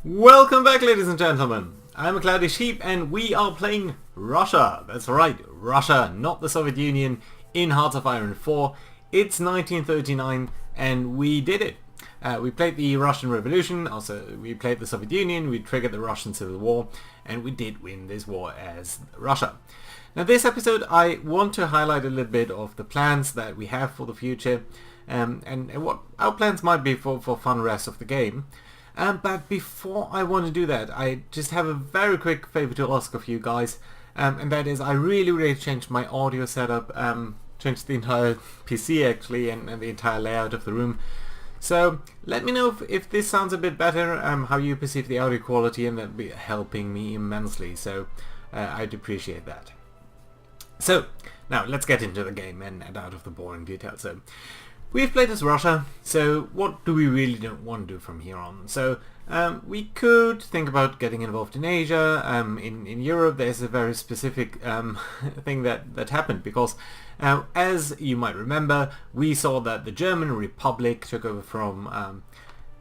Welcome back, ladies and gentlemen. I'm a Cloudy Sheep and we are playing Russia. That's right, Russia, not the Soviet Union, in Hearts of Iron 4. It's 1939 and we did it. We played the Russian Revolution, also we played the Soviet Union, we triggered the Russian Civil War, and we did win this war as Russia. Now this episode I want to highlight a little bit of the plans that we have for the future and what our plans might be for fun rest of the game. But before I want to do that, I just have a very quick favor to ask of you guys, and that is I really changed my audio setup, changed the entire PC actually and the entire layout of the room. So let me know if this sounds a bit better, how you perceive the audio quality, and that'd be helping me immensely, so I'd appreciate that. So now let's get into the game and out of the boring details. So we've played as Russia, so what do we really don't want to do from here on? So we could think about getting involved in Asia. In Europe there's a very specific thing that happened because as you might remember, we saw that the German Republic took over from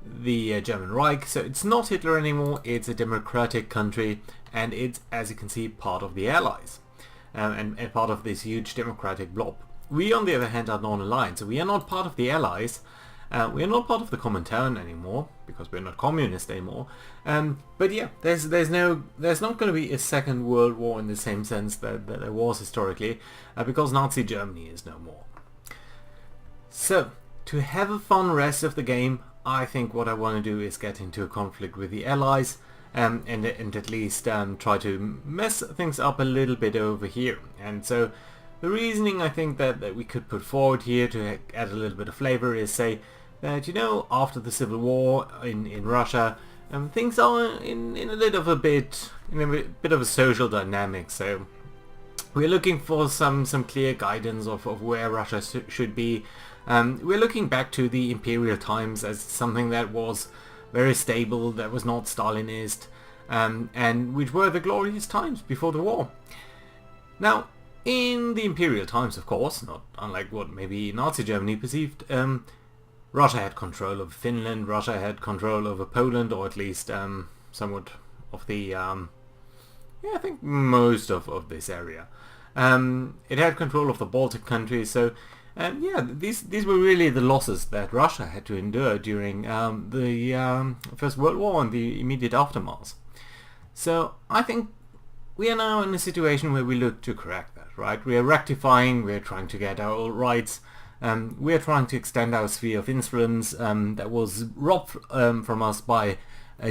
the German Reich, so it's not Hitler anymore, it's a democratic country, and it's, as you can see, part of the Allies, and part of this huge democratic blob. We, on the other hand, are non-aligned, so we are not part of the Allies. We are not part of the Comintern anymore because we're not communist anymore. But yeah, there's not going to be a second world war in the same sense that there was historically, because Nazi Germany is no more. So to have a fun rest of the game, I think what I want to do is get into a conflict with the Allies, and at least try to mess things up a little bit over here. And so the reasoning I think that we could put forward here to add a little bit of flavor is say that, you know, after the Civil War in Russia, things are in a bit of a social dynamic. So we're looking for some clear guidance of where Russia should be. We're looking back to the imperial times as something that was very stable, that was not Stalinist, and which were the glorious times before the war. Now, in the imperial times, of course, not unlike what maybe Nazi Germany perceived, Russia had control of Finland, Russia had control over Poland, or at least somewhat of the, I think most of this area. It had control of the Baltic countries, so these were really the losses that Russia had to endure during the First World War and the immediate aftermath. So I think we are now in a situation where we look to correct that, right? We are rectifying, we are trying to get our old rights, we are trying to extend our sphere of influence that was robbed from us by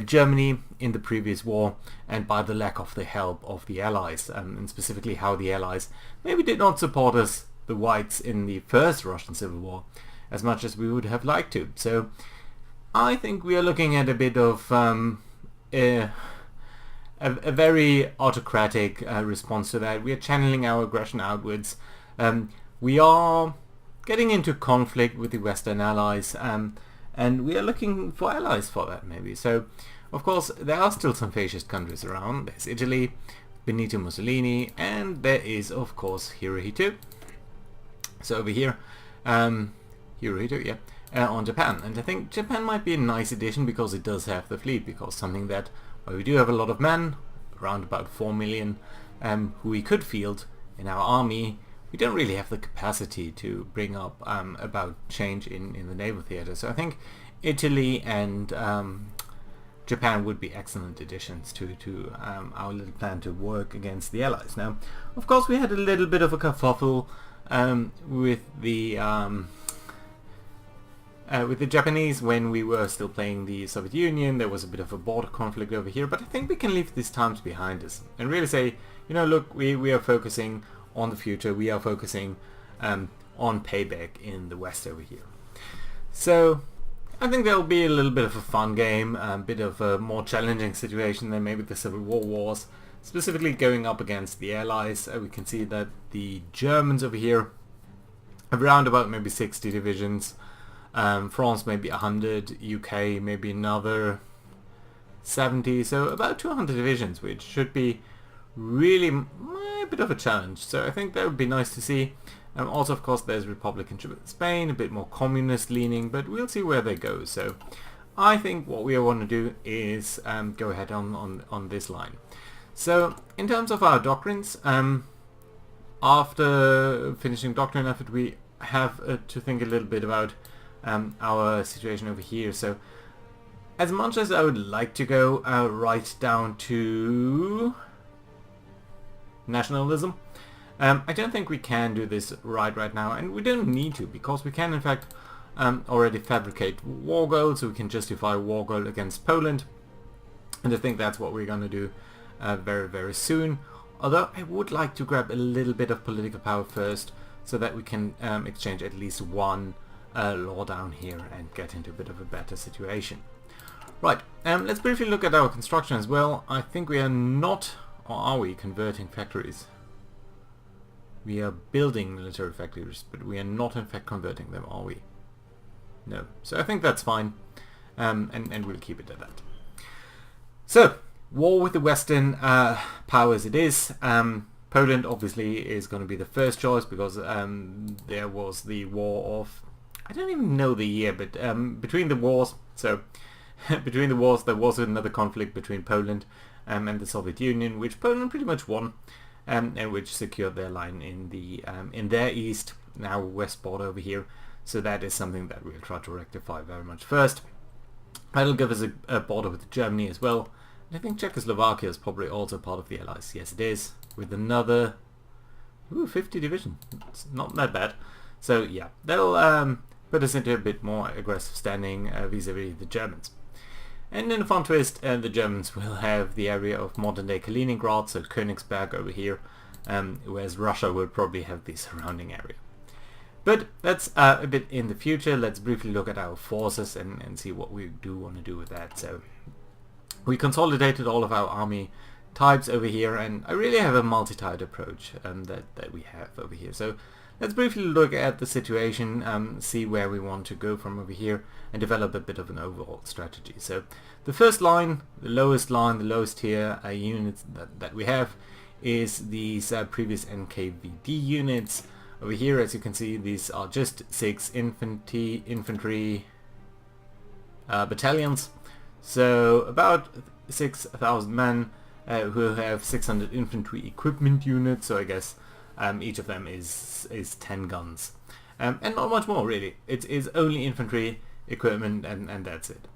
Germany in the previous war and by the lack of the help of the Allies, and specifically how the Allies maybe did not support us, the whites, in the first Russian Civil War as much as we would have liked to. So I think we are looking at a bit of a very autocratic response to that. We are channeling our aggression outwards. We are getting into conflict with the Western Allies, and we are looking for allies for that maybe. So, of course, there are still some fascist countries around. There's Italy, Benito Mussolini, and there is, of course, Hirohito. So over here, Hirohito, yeah, on Japan. And I think Japan might be a nice addition because it does have the fleet, because something that, well, we do have a lot of men, around about 4 million, who we could field in our army. We don't really have the capacity to bring up about change in the naval theatre. So I think Italy and Japan would be excellent additions to our little plan to work against the Allies. Now, of course, we had a little bit of a kerfuffle with the Japanese when we were still playing the Soviet Union. There was a bit of a border conflict over here, but I think we can leave these times behind us and really say, you know, look, we are focusing on the future, we are focusing on payback in the West over here. So I think there'll be a little bit of a fun game, a bit of a more challenging situation than maybe the Civil War was, specifically going up against the Allies. We can see that the Germans over here have around about maybe 60 divisions, France maybe 100, UK maybe another 70, so about 200 divisions, which should be really a bit of a challenge. So I think that would be nice to see. Also, of course, there's Republican Spain, a bit more communist leaning, but we'll see where they go. So I think what we want to do is go ahead on this line. So in terms of our doctrines, after finishing doctrine effort, we have to think a little bit about our situation over here. So as much as I would like to go right down to nationalism, I don't think we can do this right now, and we don't need to, because we can in fact already fabricate war gold, so we can justify war gold against Poland, and I think that's what we're going to do very soon. Although I would like to grab a little bit of political power first, so that we can exchange at least one law down here and get into a bit of a better situation. Right, let's briefly look at our construction as well. I think we are not, or are we, converting factories? We are building military factories, but we are not in fact converting them, are we? No. So I think that's fine, and we'll keep it at that. So, war with the Western powers it is. Poland obviously is going to be the first choice, because there was the war of, I don't even know the year, but between the wars, so between the wars there was another conflict between Poland and the Soviet Union, which Poland pretty much won, and which secured their line in their east, now west border over here. So that is something that we'll try to rectify very much first. That'll give us a border with Germany as well. And I think Czechoslovakia is probably also part of the Allies. Yes, it is, with another 50 division. It's not that bad. So yeah, that'll put us into a bit more aggressive standing vis-a-vis the Germans. And in a fun twist, the Germans will have the area of modern-day Kaliningrad, so Königsberg over here, whereas Russia will probably have the surrounding area. But that's a bit in the future. Let's briefly look at our forces and see what we do want to do with that. So we consolidated all of our army types over here, and I really have a multi-tied approach that we have over here. So let's briefly look at the situation, see where we want to go from over here, and develop a bit of an overall strategy. So the first line, the lowest tier units that we have is these previous NKVD units. Over here, as you can see, these are just 6 infantry battalions. So about 6,000 men who have 600 infantry equipment units. So I guess each of them is 10 guns. And not much more really. It is only infantry equipment and that's it.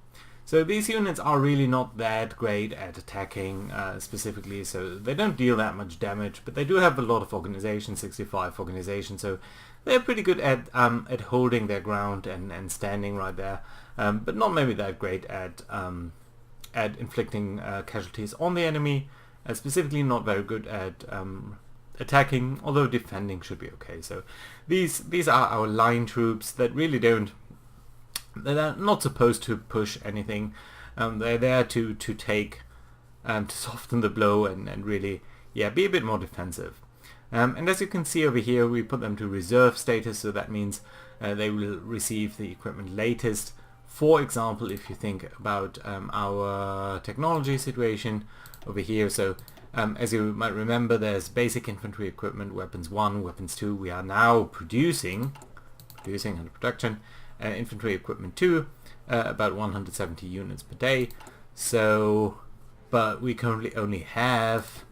So these units are really not that great at attacking specifically, so they don't deal that much damage, but they do have a lot of organization, 65 organization, so they're pretty good at holding their ground and standing right there, but not maybe that great at inflicting casualties on the enemy, specifically not very good at attacking, although defending should be okay. So these are our line troops that really don't, they're not supposed to push anything. They're there to take, to soften the blow and really, yeah, be a bit more defensive. And as you can see over here, we put them to reserve status, so that means they will receive the equipment latest. For example, if you think about our technology situation over here, so as you might remember, there's basic infantry equipment, weapons 1, weapons 2. We are now producing under production. Infantry equipment 2, about 170 units per day. So, but we currently only have,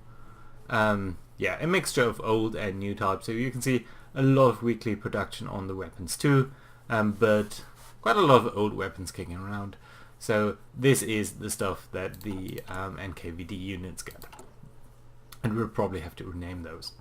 yeah, a mixture of old and new types. So you can see a lot of weekly production on the weapons 2, but quite a lot of old weapons kicking around. So this is the stuff that the NKVD units get, and we'll probably have to rename those.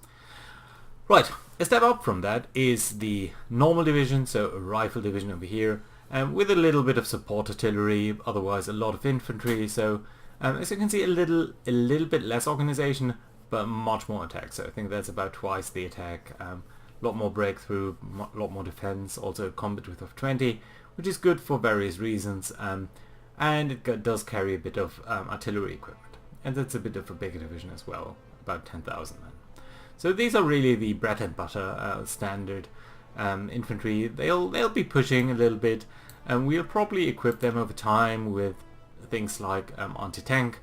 Right, a step up from that is the normal division, so a rifle division over here, with a little bit of support artillery, otherwise a lot of infantry. So as you can see, a little bit less organization, but much more attack. So I think that's about twice the attack, a lot more breakthrough, a lot more defense, also combat width of 20, which is good for various reasons, and it does carry a bit of artillery equipment, and that's a bit of a bigger division as well, about 10,000 men. So these are really the bread and butter standard infantry. They'll be pushing a little bit, and we'll probably equip them over time with things like anti-tank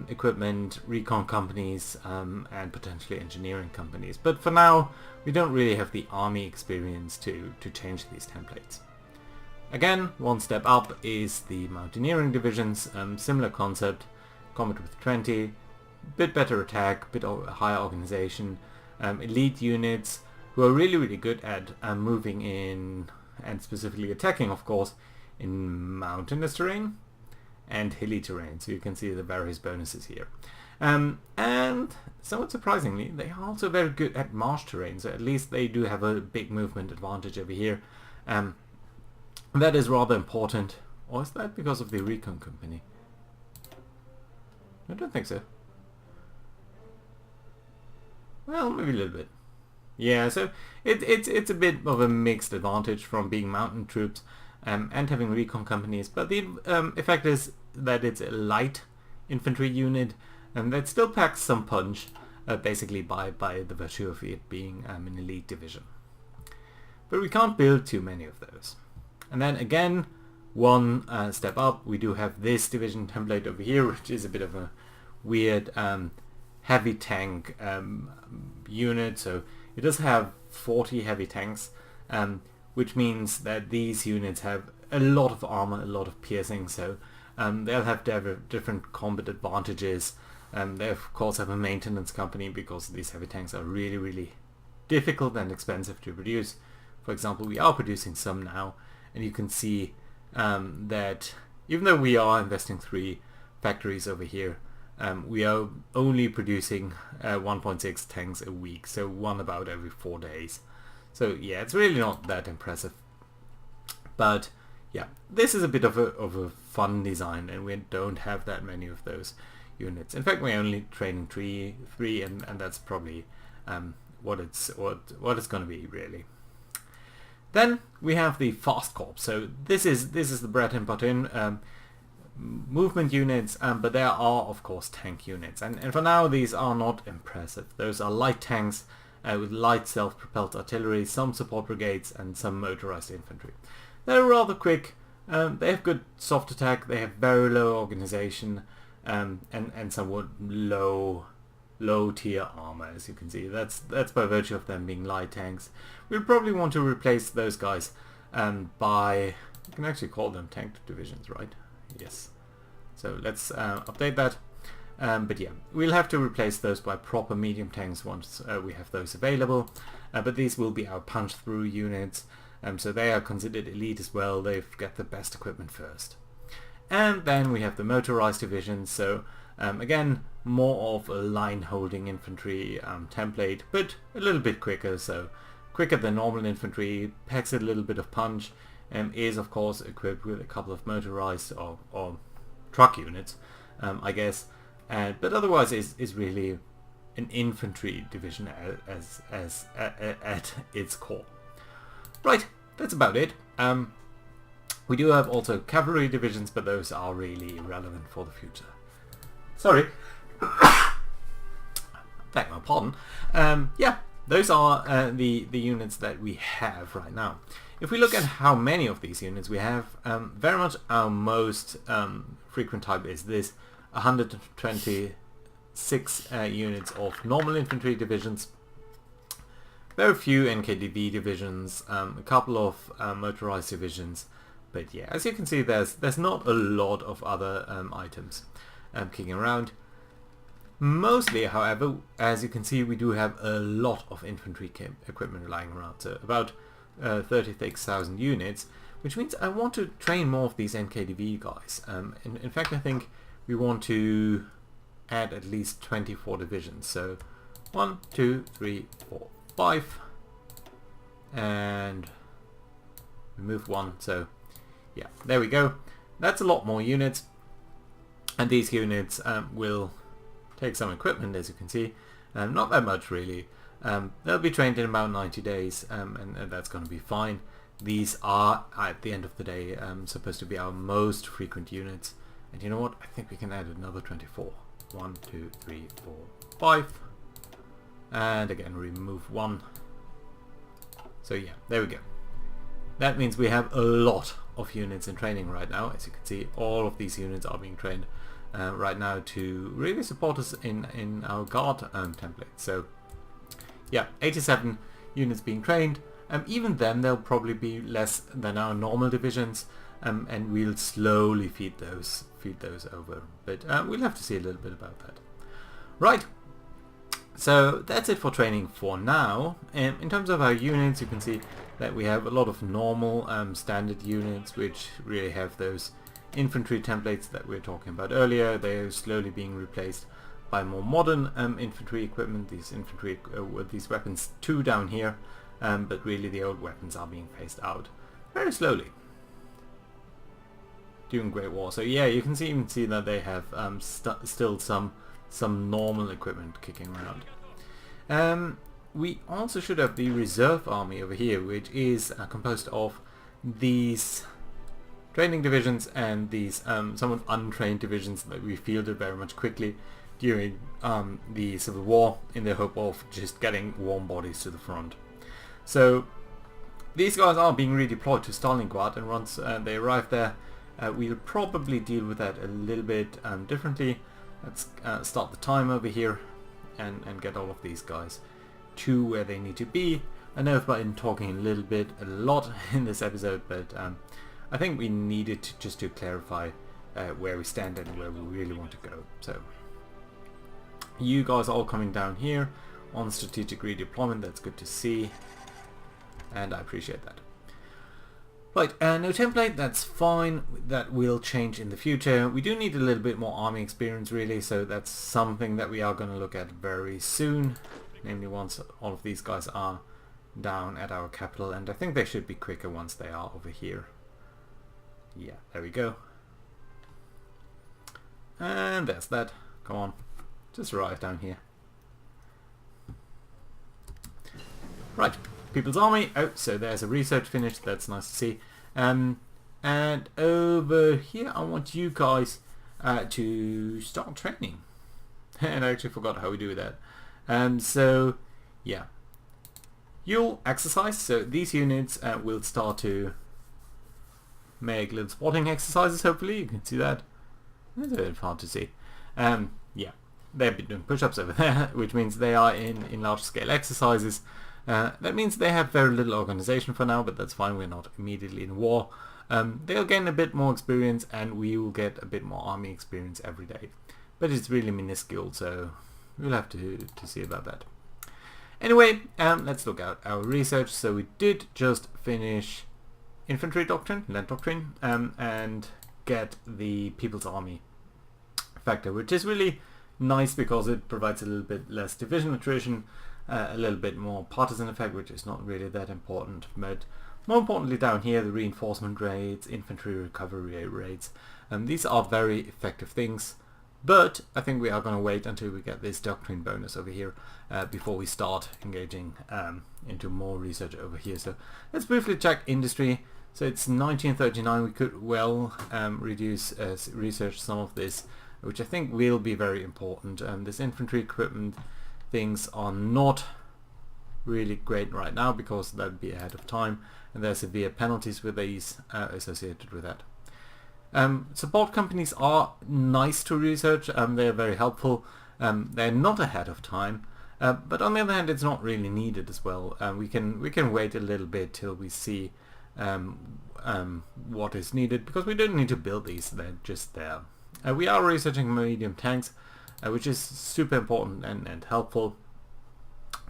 equipment, recon companies, and potentially engineering companies. But for now, we don't really have the army experience to change these templates. Again, one step up is the mountaineering divisions, similar concept, combat with 20, bit better attack, bit higher organization, elite units who are really good at moving in, and specifically attacking of course, in mountainous terrain and hilly terrain, so you can see the various bonuses here. And somewhat surprisingly, they are also very good at marsh terrain, so at least they do have a big movement advantage over here. That is rather important. Or is that because of the recon company? I don't think so. Well, maybe a little bit. Yeah, so it's a bit of a mixed advantage from being mountain troops and having recon companies, but the effect is that it's a light infantry unit and that still packs some punch, basically by the virtue of it being an elite division. But we can't build too many of those. And then again, one step up, we do have this division template over here, which is a bit of a weird heavy tank unit. So it does have 40 heavy tanks, which means that these units have a lot of armor, a lot of piercing, so they'll have different combat advantages. They of course have a maintenance company because these heavy tanks are really difficult and expensive to produce. For example, we are producing some now, and you can see that even though we are investing 3 factories over here, we are only producing 1.6 tanks a week, so one about every 4 days. So yeah, it's really not that impressive. But yeah, this is a bit of a fun design, and we don't have that many of those units. In fact, we're only training three, and that's probably what it's going to be really. Then we have the fast corps. So this is the bread and butter movement units, but there are of course tank units, and for now these are not impressive. Those are light tanks with light self-propelled artillery, some support brigades, and some motorized infantry. They're rather quick. They have good soft attack. They have very low organization, and somewhat low tier armor, as you can see. That's by virtue of them being light tanks. We'll probably want to replace those guys by, you can actually call them tank divisions, right? Yes. So let's update that. But yeah, we'll have to replace those by proper medium tanks once we have those available. But these will be our punch-through units, so they are considered elite as well. They've got the best equipment first. And then we have the motorized divisions, so again, more of a line-holding infantry template, but a little bit quicker, so quicker than normal infantry, packs a little bit of punch, and is of course equipped with a couple of motorized or truck units, I guess, but otherwise is really an infantry division at its core. Right, that's about it. We do have also cavalry divisions, but those are really irrelevant for the future. Sorry. Beg my pardon. Yeah, those are the units that we have right now. If we look at how many of these units we have, very much our most frequent type is this 126 units of normal infantry divisions, very few NKDV divisions, a couple of motorized divisions, but yeah, as you can see, there's not a lot of other items kicking around. Mostly, however, as you can see, we do have a lot of infantry equipment lying around, so about 36,000 units, which means I want to train more of these NKDV guys. In fact, I think we want to add at least 24 divisions, so 1, 2, 3, 4, 5, and remove 1, so yeah, there we go. That's a lot more units, and these units will take some equipment, as you can see, not that much really. They'll be trained in about 90 days, and that's going to be fine. These are, at the end of the day, supposed to be our most frequent units, and you know what, I think we can add another 24. 1, 2, 3, 4, 5, and again remove 1. So yeah, there we go. That means we have a lot of units in training right now. As you can see, all of these units are being trained right now to really support us in our guard template. So yeah, 87 units being trained, Even then they'll probably be less than our normal divisions, and we'll slowly feed those over. But we'll have to see a little bit about that. Right. So that's it for training for now. In terms of our units, you can see that we have a lot of normal standard units which really have those infantry templates that we were talking about earlier. They're slowly being replaced by more modern infantry equipment. These weapons too down here, but really the old weapons are being phased out very slowly during Great War. So yeah, you can even see that they have still some normal equipment kicking around. We also should have the reserve army over here, which is composed of these training divisions and these somewhat untrained divisions that we fielded very much quickly during the Civil War in the hope of just getting warm bodies to the front. So these guys are being redeployed to Stalingrad, and once they arrive there, we'll probably deal with that a little bit differently. Let's start the time over here and get all of these guys to where they need to be. I know I've been talking a lot in this episode, but I think we needed just to clarify where we stand and where we really want to go. So you guys are all coming down here on strategic redeployment. That's good to see, and I appreciate that. Right, no template, that's fine. That will change in the future. We do need a little bit more army experience really, so that's something that we are going to look at very soon, namely once all of these guys are down at our capital, and I think they should be quicker once they are over here. Yeah, there we go. And there's that. Come on, just arrive down here. Right. People's Army. Oh, so there's a research finished. That's nice to see. And over here, I want you guys to start training. And I actually forgot how we do that. So yeah, you'll exercise. So these units will start to make little spotting exercises. Hopefully, you can see that. It's a bit hard to see. Yeah, they've been doing push-ups over there, which means they are in large-scale exercises. That means they have very little organization for now, but that's fine, we're not immediately in war. They'll gain a bit more experience, and we will get a bit more army experience every day. But it's really minuscule, so we'll have to see about that. Anyway, let's look at our research. So we did just finish infantry doctrine, land doctrine, and get the People's Army factor, which is really nice because it provides a little bit less division attrition, a little bit more partisan effect, which is not really that important, but more importantly down here, the reinforcement rates, infantry recovery rates, these are very effective things, but I think we are going to wait until we get this doctrine bonus over here before we start engaging into more research over here. So let's briefly check industry. So it's 1939, we could well reduce research some of this, which I think will be very important. This infantry equipment things are not really great right now because that would be ahead of time, and there are severe penalties with these associated with that. Support companies are nice to research, they're very helpful, they're not ahead of time, but on the other hand it's not really needed as well. We can wait a little bit till we see what is needed, because we don't need to build these, they're just there. We are researching medium tanks, which is super important and helpful.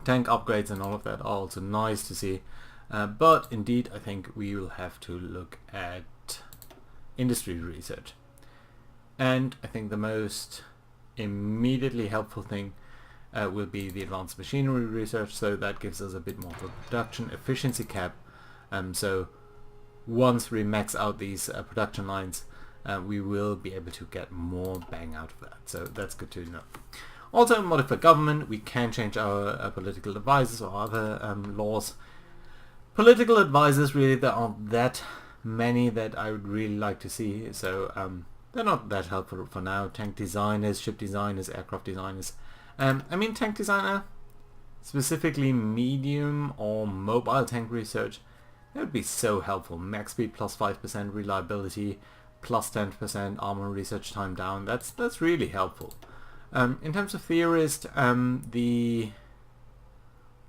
Tank upgrades and all of that are also nice to see, but indeed I think we will have to look at industry research. And I think the most immediately helpful thing will be the advanced machinery research, so that gives us a bit more production efficiency cap. So once we max out these production lines, we will be able to get more bang out of that, so that's good to know. Also, modify government, we can change our political advisors or other laws. Political advisors, really there aren't that many that I would really like to see, so they're not that helpful for now. Tank designers, ship designers, aircraft designers. I mean tank designer, specifically medium or mobile tank research, that would be so helpful. Max speed plus 5% reliability, plus 10% armor research time down. That's really helpful. In terms of theorist, the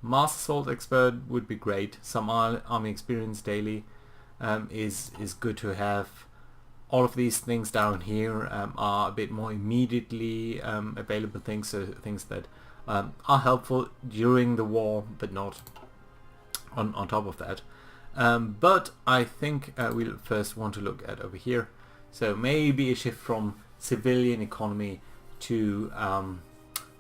Master Assault Expert would be great. Some army experience daily is good to have. All of these things down here are a bit more immediately available things, so things that are helpful during the war, but not on top of that. But I think we'll first want to look at over here. So maybe a shift from civilian economy to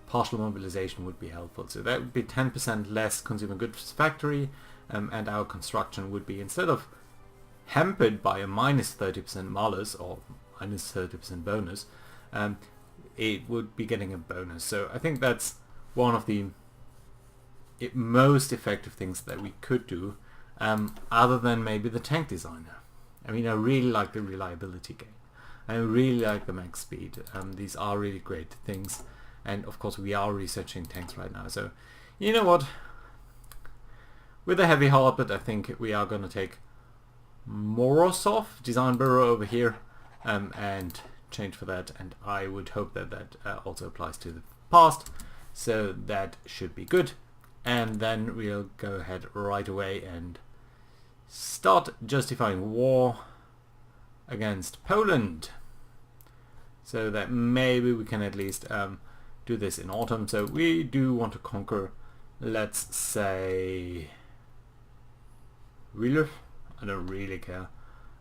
partial mobilization would be helpful. So that would be 10% less consumer goods factory, and our construction would be, instead of hampered by a minus 30% malus or minus 30% bonus, it would be getting a bonus. So I think that's one of the most effective things that we could do, other than maybe the tank designer. I mean, I really like the reliability gain. I really like the max speed. These are really great things, and of course we are researching tanks right now. So you know what, with a heavy heart, but I think we are going to take Morozov design bureau over here and change for that, and I would hope that that also applies to the past, so that should be good. And then we'll go ahead right away and start justifying war against Poland, so that maybe we can at least do this in autumn. So we do want to conquer, let's say, Wheeler. I don't really care.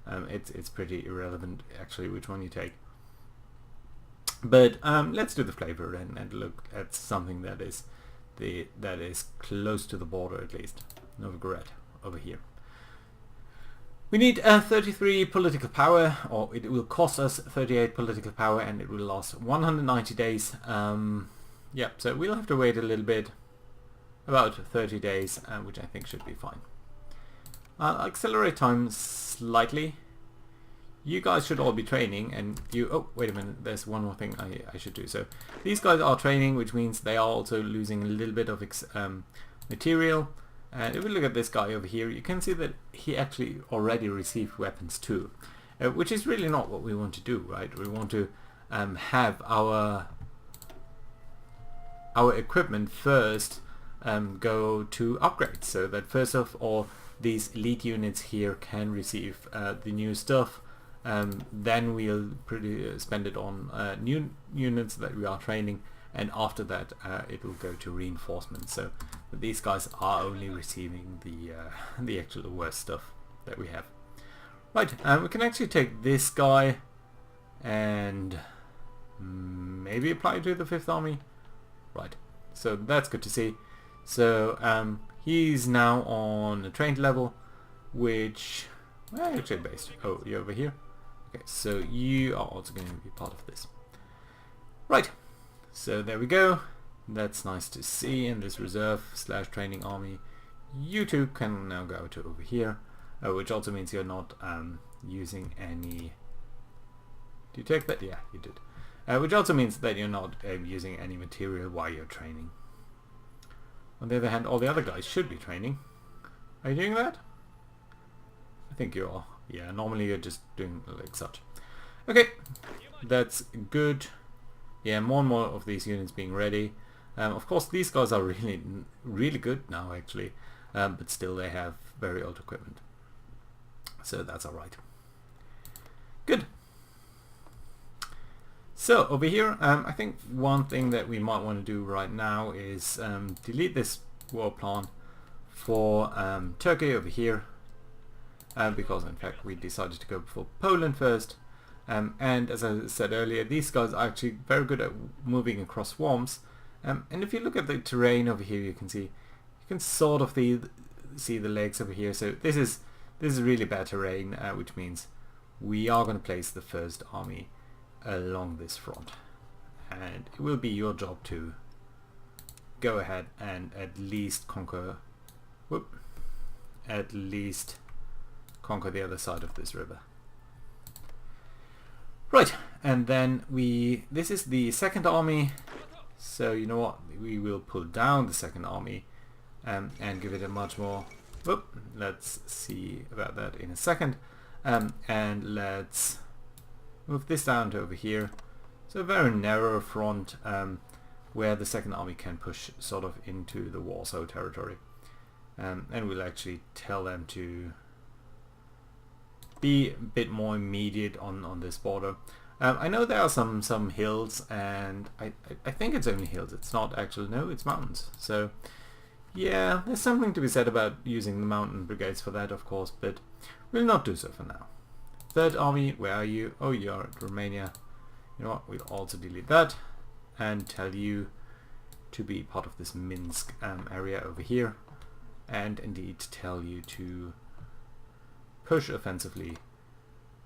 It's pretty irrelevant actually which one you take. But let's do the flavor and look at something that is close to the border, at least. Novgorod over here. We need 33 political power, or it will cost us 38 political power, and it will last 190 days. Yeah, so we'll have to wait a little bit, about 30 days, which I think should be fine. I'll accelerate time slightly. You guys should all be training, and you... Oh, wait a minute, there's one more thing I should do. So these guys are training, which means they are also losing a little bit of material. And if we look at this guy over here, you can see that he actually already received weapons too, which is really not what we want to do, right? We want to have our equipment first go to upgrades, so that first of all these elite units here can receive the new stuff. Then we'll spend it on new units that we are training, and after that it will go to reinforcement, so these guys are only receiving the actual worst stuff that we have. Right, we can actually take this guy and maybe apply to the 5th Army. Right, so that's good to see. So he's now on a trained level, which... Where actually based? Oh, you're over here. Okay, so you are also going to be part of this. Right, so there we go. That's nice to see. And this reserve / training army, you two can now go to over here, which also means you're not using any... Did you take that? Yeah, you did. Which also means that you're not using any material while you're training. On the other hand, all the other guys should be training. Are you doing that? I think you are. Yeah, normally you're just doing like such. Okay, that's good. Yeah, more and more of these units being ready. Of course, these guys are really good now, actually, but still they have very old equipment. So that's alright. Good. So over here, I think one thing that we might want to do right now is delete this war plan for Turkey over here, because in fact we decided to go for Poland first. And as I said earlier, these guys are actually very good at moving across swamps. And if you look at the terrain over here, you can sort of see the lakes over here. So this is really bad terrain, which means we are going to place the 1st Army along this front, and it will be your job to go ahead and at least conquer the other side of this river. Right, and then this is the 2nd Army, so you know what, we will pull down the 2nd Army and give it a much more... let's see about that in a second, and let's move this down to over here. So a very narrow front where the second army can push sort of into the Warsaw territory. And we'll actually tell them to be a bit more immediate on this border. I know there are some hills, and I think it's only hills. It's not actually, no, it's mountains. So yeah, there's something to be said about using the mountain brigades for that, of course, but we'll not do so for now. Third army, where are you? Oh, you're at Romania. You know what, we'll also delete that and tell you to be part of this Minsk area over here, and indeed tell you to push offensively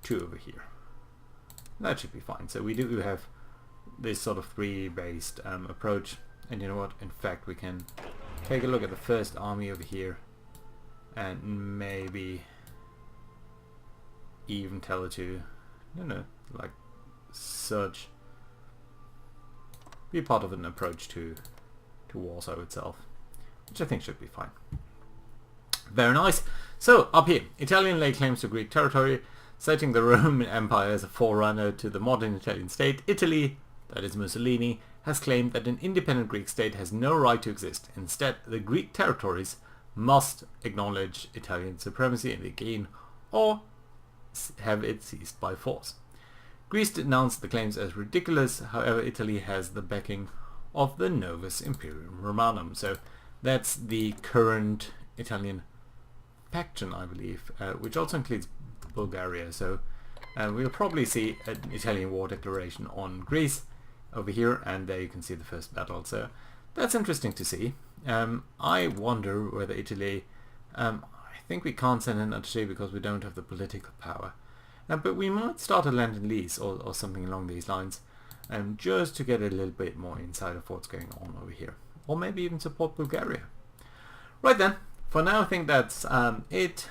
to over here. That should be fine. So we do have this sort of three-based approach, and you know what, in fact we can take a look at the first army over here and maybe even tell it to, like such, be part of an approach to Warsaw itself, which I think should be fine. Very nice. So up here, Italian lay claims to Greek territory, citing the Roman Empire as a forerunner to the modern Italian state. Italy, that is Mussolini, has claimed that an independent Greek state has no right to exist. Instead, the Greek territories must acknowledge Italian supremacy in the Aegean or have it seized by force. Greece denounced the claims as ridiculous. However, Italy has the backing of the Novus Imperium Romanum. So that's the current Italian faction, I believe, which also includes Bulgaria. So we'll probably see an Italian war declaration on Greece over here, and there you can see the first battle. So that's interesting to see. I wonder whether Italy, I think we can't send an attaché because we don't have the political power. But we might start a land and lease or something along these lines, just to get a little bit more insight of what's going on over here. Or maybe even support Bulgaria. Right then, for now I think that's it.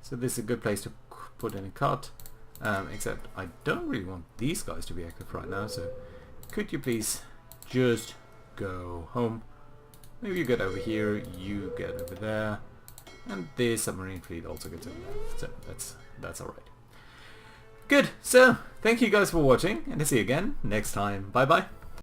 So this is a good place to put in a cut, except I don't really want these guys to be active right now, so could you please just go home? Maybe you get over here, you get over there, and the submarine fleet also gets over there. So that's alright. Good, so thank you guys for watching, and I'll see you again next time. Bye bye.